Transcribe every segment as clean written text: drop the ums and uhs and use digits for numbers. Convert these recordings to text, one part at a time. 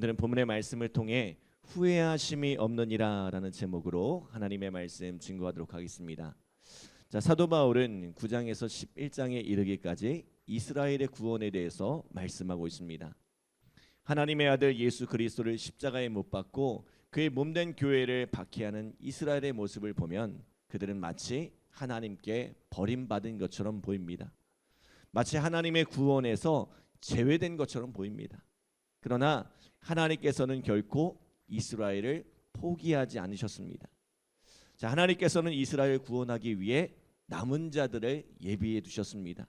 오늘은 본문의 말씀을 통해 후회하심이 없느니라 라는 제목으로 하나님의 말씀 증거하도록 하겠습니다. 자, 사도 바울은 9장에서 11장에 이르기까지 이스라엘의 구원에 대해서 말씀하고 있습니다. 하나님의 아들 예수 그리스도를 십자가에 못 박고 그의 몸된 교회를 박해하는 이스라엘의 모습을 보면 그들은 마치 하나님께 버림받은 것처럼 보입니다. 마치 하나님의 구원에서 제외된 것처럼 보입니다. 그러나 하나님께서는 결코 이스라엘을 포기하지 않으셨습니다. 자, 하나님께서는 이스라엘을 구원하기 위해 남은 자들을 예비해 두셨습니다.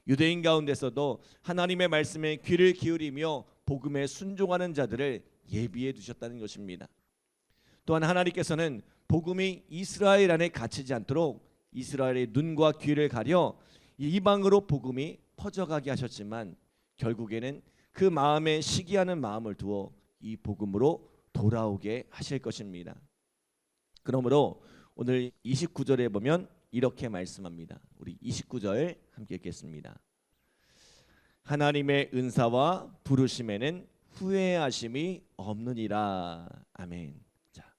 유대인 가운데서도 하나님의 말씀에 귀를 기울이며 복음에 순종하는 자들을 예비해 두셨다는 것입니다. 또한 하나님께서는 복음이 이스라엘 안에 갇히지 않도록 이스라엘의 눈과 귀를 가려 이방으로 복음이 퍼져가게 하셨지만 결국에는 그 마음에 시기하는 마음을 두어 이 복음으로 돌아오게 하실 것입니다. 그러므로 오늘 29절에 보면 이렇게 말씀합니다. 우리 29절 함께 읽겠습니다. 하나님의 은사와 부르심에는 후회하심이 없느니라. 아멘. 자,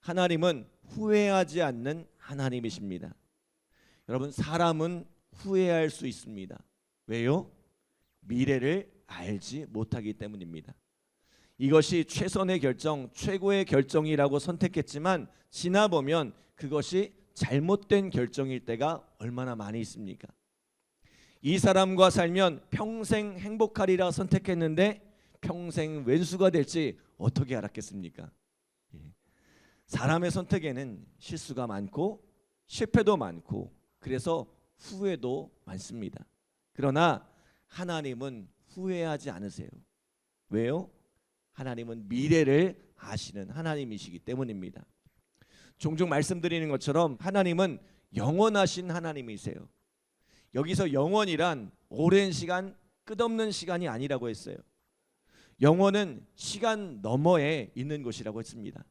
하나님은 후회하지 않는 하나님이십니다. 여러분, 사람은 후회할 수 있습니다. 왜요? 미래를 알지 못하기 때문입니다. 이것이 최선의 결정, 최고의 결정이라고 선택했지만 지나보면 그것이 잘못된 결정일 때가 얼마나 많이 있습니까? 이 사람과 살면 평생 행복하리라 선택했는데 평생 왼수가 될지 어떻게 알았겠습니까? 사람의 선택에는 실수가 많고 실패도 많고 그래서 후회도 많습니다. 그러나 하나님은 후회하지 않으세요. 왜요? 하나님은 미래를 아시는 하나님이시기 때문입니다. 종종 말씀드리는 것처럼 하나님은 영원하신 하나님이세요. 여기서 영원이란 오랜 시간, 끝없는 시간이 아니라고 했어요. 영원은 시간 너머에 있는 곳이라고 했습니다.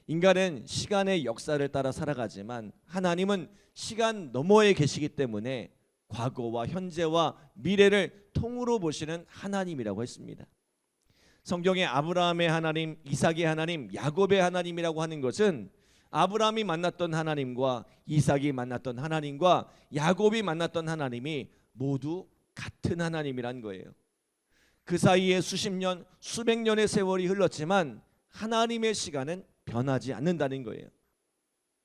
인간은 시간의 역사를 따라 살아가지만 하나님은 시간 너머에 계시기 때문에 과거와 현재와 미래를 통으로 보시는 하나님이라고 했습니다. 성경에 아브라함의 하나님, 이삭의 하나님, 야곱의 하나님이라고 하는 것은 아브라함이 만났던 하나님과 이삭이 만났던 하나님과 야곱이 만났던 하나님이 모두 같은 하나님이란 거예요. 그 사이에 수십 년, 수백 년의 세월이 흘렀지만 하나님의 시간은 변하지 않는다는 거예요.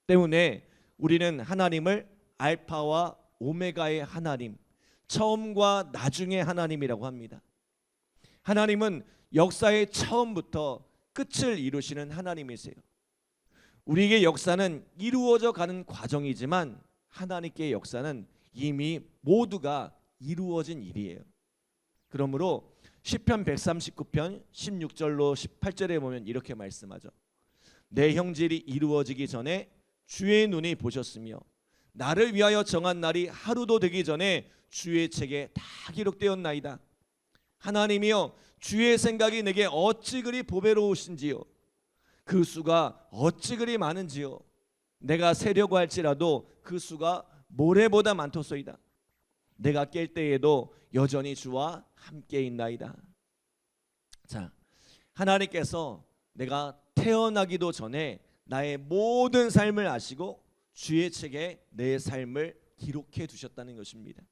때문에 우리는 하나님을 알파와 오메가의 하나님, 처음과 나중의 하나님이라고 합니다. 하나님은 역사의 처음부터 끝을 이루시는 하나님이세요. 우리에게 역사는 이루어져 가는 과정이지만 하나님께 역사는 이미 모두가 이루어진 일이에요. 그러므로 시편 139편 16절로 18절에 보면 이렇게 말씀하죠. 내 형질이 이루어지기 전에 주의 눈이 보셨으며 나를 위하여 정한 날이 하루도 되기 전에 주의 책에 다 기록되었나이다. 하나님이여, 주의 생각이 내게 어찌 그리 보배로우신지요. 그 수가 어찌 그리 많은지요. 내가 세려고 할지라도 그 수가 모래보다 많도소이다. 내가 깰 때에도 여전히 주와 함께 있나이다. 자, 하나님께서 내가 태어나기도 전에 나의 모든 삶을 아시고 주의 책에 내 삶을 기록해 두셨다는 것입니다.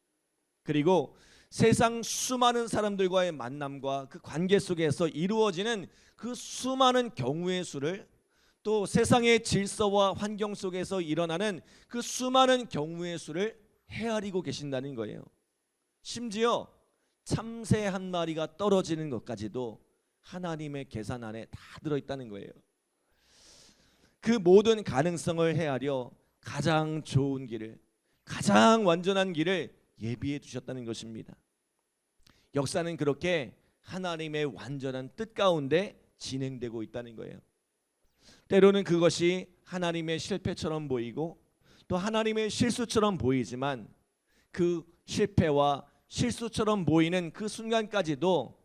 그리고 세상 수많은 사람들과의 만남과 그 관계 속에서 이루어지는 그 수많은 경우의 수를, 또 세상의 질서와 환경 속에서 일어나는 그 수많은 경우의 수를 헤아리고 계신다는 거예요. 심지어 참새 한 마리가 떨어지는 것까지도 하나님의 계산 안에 다 들어있다는 거예요. 그 모든 가능성을 헤아려 가장 좋은 길을, 가장 완전한 길을 예비해 두셨다는 것입니다. 역사는 그렇게 하나님의 완전한 뜻 가운데 진행되고 있다는 거예요. 때로는 그것이 하나님의 실패처럼 보이고 또 하나님의 실수처럼 보이지만 그 실패와 실수처럼 보이는 그 순간까지도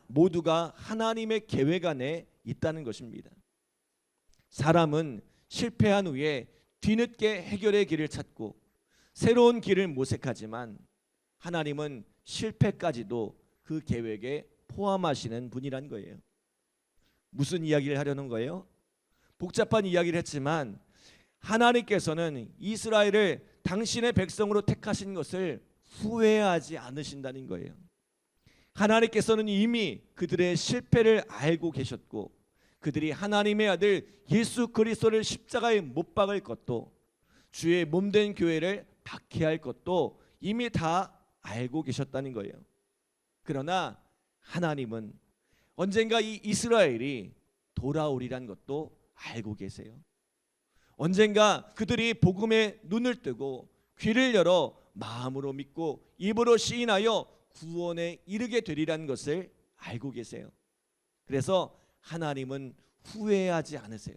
모두가 하나님의 계획 안에 있다는 것입니다. 사람은 실패한 후에 뒤늦게 해결의 길을 찾고 새로운 길을 모색하지만 하나님은 실패까지도 그 계획에 포함하시는 분이란 거예요. 무슨 이야기를 하려는 거예요? 복잡한 이야기를 했지만 하나님께서는 이스라엘을 당신의 백성으로 택하신 것을 후회하지 않으신다는 거예요. 하나님께서는 이미 그들의 실패를 알고 계셨고, 그들이 하나님의 아들 예수 그리스도를 십자가에 못 박을 것도, 주의 몸된 교회를 박해할 것도 이미 다 알고 계셨다는 거예요. 그러나 하나님은 언젠가 이 이스라엘이 돌아오리란 것도 알고 계세요. 언젠가 그들이 복음에 눈을 뜨고 귀를 열어 마음으로 믿고 입으로 시인하여 구원에 이르게 되리라는 것을 알고 계세요. 그래서 하나님은 후회하지 않으세요.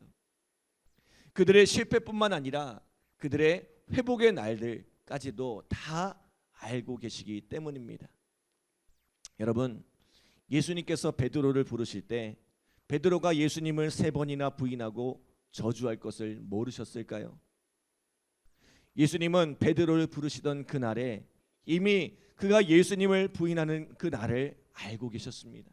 그들의 실패뿐만 아니라 그들의 회복의 날들까지도 다 알고 계시기 때문입니다. 여러분, 예수님께서 베드로를 부르실 때 베드로가 예수님을 3번이나 부인하고 저주할 것을 모르셨을까요? 예수님은 베드로를 부르시던 그날에 이미 그가 예수님을 부인하는 그 날을 알고 계셨습니다.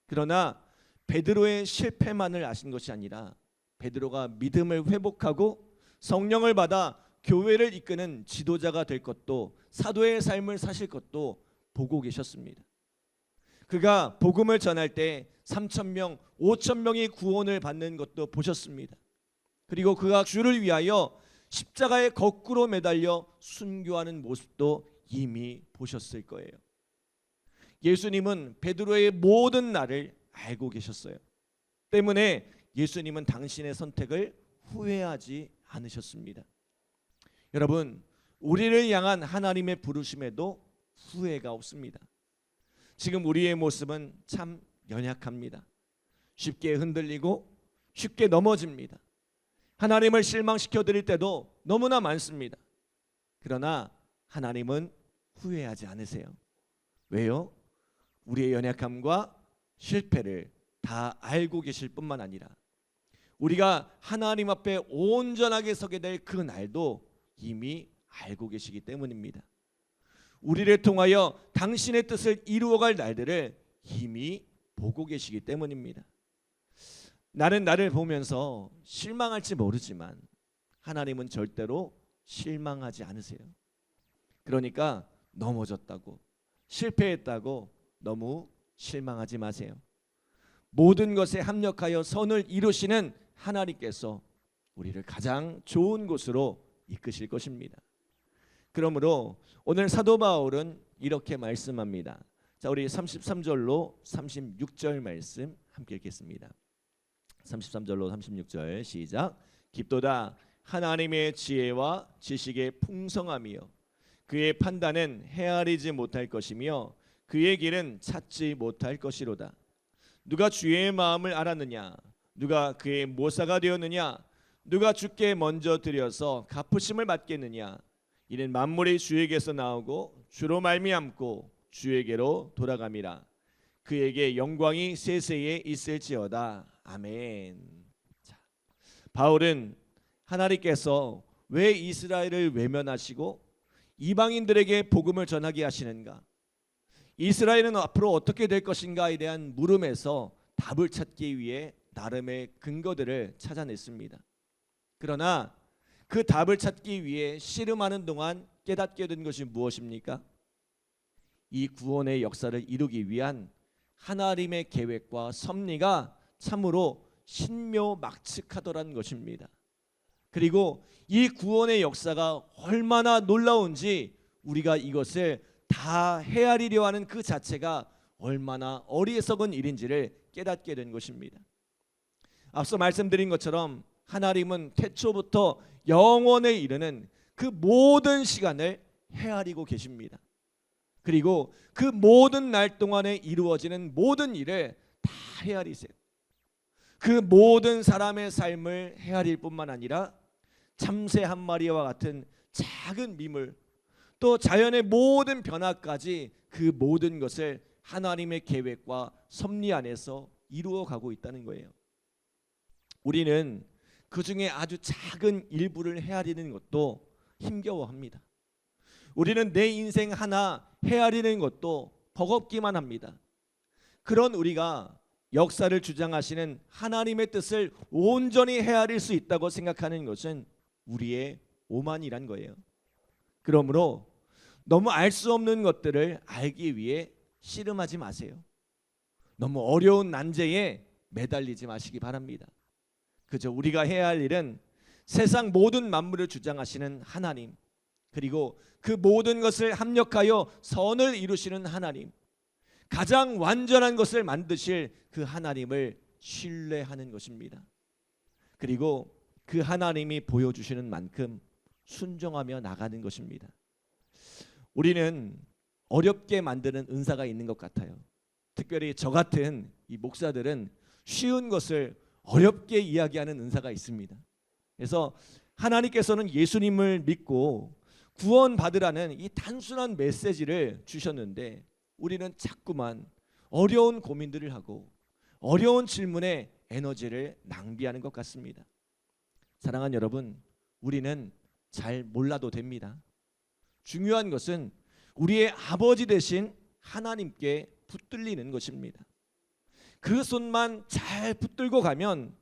그러나 베드로의 실패만을 아신 것이 아니라 베드로가 믿음을 회복하고 성령을 받아 교회를 이끄는 지도자가 될 것도, 사도의 삶을 사실 것도 보고 계셨습니다. 그가 복음을 전할 때 3,000명, 5,000명이 구원을 받는 것도 보셨습니다. 그리고 그가 주를 위하여 십자가에 거꾸로 매달려 순교하는 모습도 이미 보셨을 거예요. 예수님은 베드로의 모든 날을 알고 계셨어요. 때문에 예수님은 당신의 선택을 후회하지 않으셨습니다. 여러분, 우리를 향한 하나님의 부르심에도 후회가 없습니다. 지금 우리의 모습은 참 연약합니다. 쉽게 흔들리고 쉽게 넘어집니다. 하나님을 실망시켜 드릴 때도 너무나 많습니다. 그러나 하나님은 후회하지 않으세요. 왜요? 우리의 연약함과 실패를 다 알고 계실 뿐만 아니라 우리가 하나님 앞에 온전하게 서게 될 그 날도 이미 알고 계시기 때문입니다. 우리를 통하여 당신의 뜻을 이루어갈 날들을 이미 보고 계시기 때문입니다. 나는 나를 보면서 실망할지 모르지만 하나님은 절대로 실망하지 않으세요. 그러니까 넘어졌다고, 실패했다고 너무 실망하지 마세요. 모든 것에 합력하여 선을 이루시는 하나님께서 우리를 가장 좋은 곳으로 이끄실 것입니다. 그러므로 오늘 사도 바울은 이렇게 말씀합니다. 자, 우리 33절로 36절 말씀 함께 읽겠습니다. 33절로 36절 시작. 깊도다 하나님의 지혜와 지식의 풍성함이요 그의 판단은 헤아리지 못할 것이며 그의 길은 찾지 못할 것이로다. 누가 주의 마음을 알았느냐? 누가 그의 모사가 되었느냐? 누가 주께 먼저 드려서 갚으심을 받겠느냐? 이는 만물이 주에게서 나오고 주로 말미암고 주에게로 돌아감이라. 그에게 영광이 세세에 있을지어다. 아멘. 자, 바울은 하나님께서 왜 이스라엘을 외면하시고 이방인들에게 복음을 전하게 하시는가? 이스라엘은 앞으로 어떻게 될 것인가에 대한 물음에서 답을 찾기 위해 나름의 근거들을 찾아냈습니다. 그러나 그 답을 찾기 위해 씨름하는 동안 깨닫게 된 것이 무엇입니까? 이 구원의 역사를 이루기 위한 하나님의 계획과 섭리가 참으로 신묘막측하더라는 것입니다. 그리고 이 구원의 역사가 얼마나 놀라운지 우리가 이것을 다 헤아리려 하는 그 자체가 얼마나 어리석은 일인지를 깨닫게 된 것입니다. 앞서 말씀드린 것처럼 하나님은 태초부터 영원에 이르는 그 모든 시간을 헤아리고 계십니다. 그리고 그 모든 날 동안에 이루어지는 모든 일을 다 헤아리세요. 그 모든 사람의 삶을 헤아릴 뿐만 아니라 참새 한 마리와 같은 작은 미물, 또 자연의 모든 변화까지 그 모든 것을 하나님의 계획과 섭리 안에서 이루어가고 있다는 거예요. 우리는 그 중에 아주 작은 일부를 헤아리는 것도 힘겨워합니다. 우리는 내 인생 하나 헤아리는 것도 버겁기만 합니다. 그런 우리가 역사를 주장하시는 하나님의 뜻을 온전히 헤아릴 수 있다고 생각하는 것은 우리의 오만이란 거예요. 그러므로 너무 알 수 없는 것들을 알기 위해 씨름하지 마세요. 너무 어려운 난제에 매달리지 마시기 바랍니다. 그저 우리가 해야 할 일은 세상 모든 만물을 주장하시는 하나님, 그리고 그 모든 것을 합력하여 선을 이루시는 하나님, 가장 완전한 것을 만드실 그 하나님을 신뢰하는 것입니다. 그리고 그 하나님이 보여주시는 만큼 순종하며 나가는 것입니다. 우리는 어렵게 만드는 은사가 있는 것 같아요. 특별히 저 같은 이 목사들은 쉬운 것을 어렵게 이야기하는 은사가 있습니다. 그래서 하나님께서는 예수님을 믿고 구원받으라는 이 단순한 메시지를 주셨는데 우리는 자꾸만 어려운 고민들을 하고 어려운 질문에 에너지를 낭비하는 것 같습니다. 사랑하는 여러분, 우리는 잘 몰라도 됩니다. 중요한 것은 우리의 아버지 되신 하나님께 붙들리는 것입니다. 그 손만 잘 붙들고 가면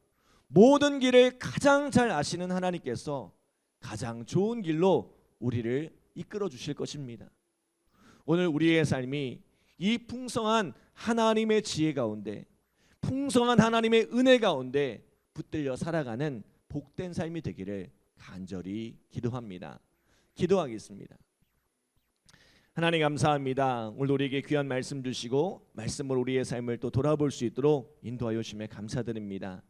모든 길을 가장 잘 아시는 하나님께서 가장 좋은 길로 우리를 이끌어 주실 것입니다. 오늘 우리의 삶이 이 풍성한 하나님의 지혜 가운데, 풍성한 하나님의 은혜 가운데 붙들려 살아가는 복된 삶이 되기를 간절히 기도합니다. 기도하겠습니다. 하나님 감사합니다. 오늘 우리에게 귀한 말씀 주시고 말씀으로 우리의 삶을 또 돌아볼 수 있도록 인도하여 주심에 감사드립니다.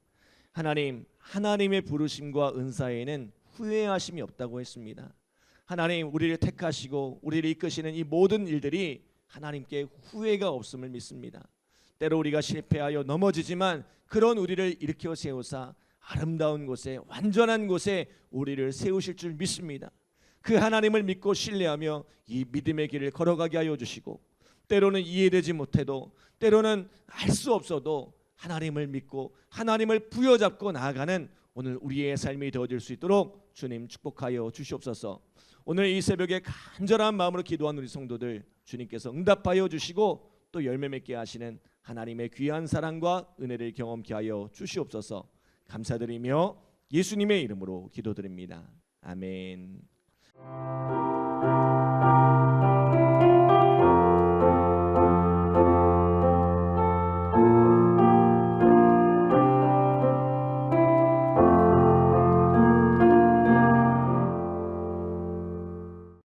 하나님, 하나님의 부르심과 은사에는 후회하심이 없다고 했습니다. 하나님, 우리를 택하시고 우리를 이끄시는 이 모든 일들이 하나님께 후회가 없음을 믿습니다. 때로 우리가 실패하여 넘어지지만 그런 우리를 일으켜 세우사 아름다운 곳에, 완전한 곳에 우리를 세우실 줄 믿습니다. 그 하나님을 믿고 신뢰하며 이 믿음의 길을 걸어가게 하여 주시고, 때로는 이해되지 못해도, 때로는 알 수 없어도 하나님을 믿고 하나님을 부여잡고 나아가는 오늘 우리의 삶이 되어질 수 있도록 주님 축복하여 주시옵소서. 오늘 이 새벽에 간절한 마음으로 기도하는 우리 성도들 주님께서 응답하여 주시고 또 열매 맺게 하시는 하나님의 귀한 사랑과 은혜를 경험케 하여 주시옵소서. 감사드리며 예수님의 이름으로 기도드립니다. 아멘.